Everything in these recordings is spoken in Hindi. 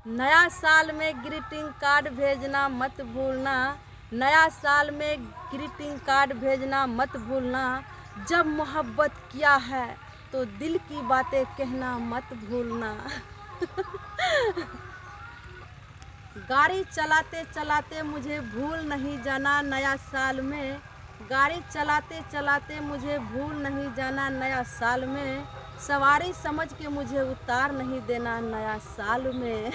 नया साल में ग्रीटिंग कार्ड भेजना मत भूलना। नया साल में ग्रीटिंग कार्ड भेजना मत भूलना। जब मोहब्बत किया है तो दिल की बातें कहना मत भूलना। गाड़ी चलाते चलाते मुझे भूल नहीं जाना नया साल में। गाड़ी चलाते चलाते मुझे भूल नहीं जाना नया साल में। सवारी समझ के मुझे उतार नहीं देना नया साल में।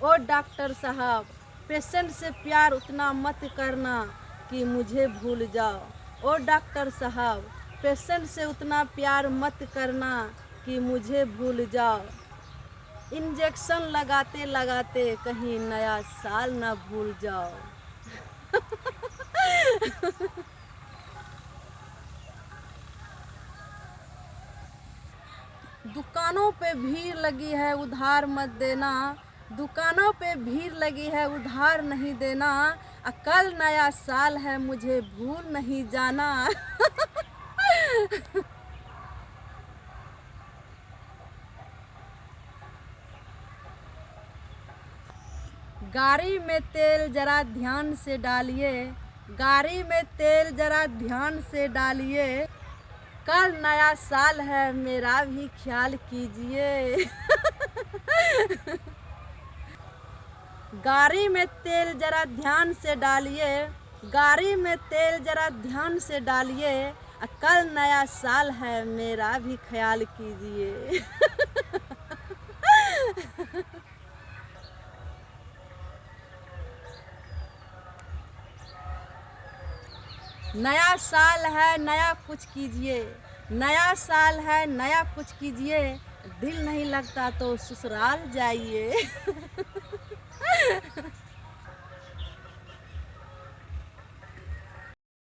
ओ डॉक्टर साहब, पेशेंट से प्यार उतना मत करना कि मुझे भूल जाओ। ओ डॉक्टर साहब, पेशेंट से उतना प्यार मत करना कि मुझे भूल जाओ। इंजेक्शन लगाते लगाते कहीं नया साल ना भूल जाओ। दुकानों पे भीड़ लगी है उधार मत देना। दुकानों पे भीड़ लगी है उधार नहीं देना। कल नया साल है मुझे भूल नहीं जाना। गाड़ी में तेल जरा ध्यान से डालिए। गाड़ी में तेल जरा ध्यान से डालिए। कल नया साल है मेरा भी ख्याल कीजिए। गाड़ी में तेल जरा ध्यान से डालिए। गाड़ी में तेल जरा ध्यान से डालिए। कल नया साल है मेरा भी ख्याल कीजिए। नया साल है नया कुछ कीजिए। नया साल है नया कुछ कीजिए। दिल नहीं लगता तो ससुराल जाइए।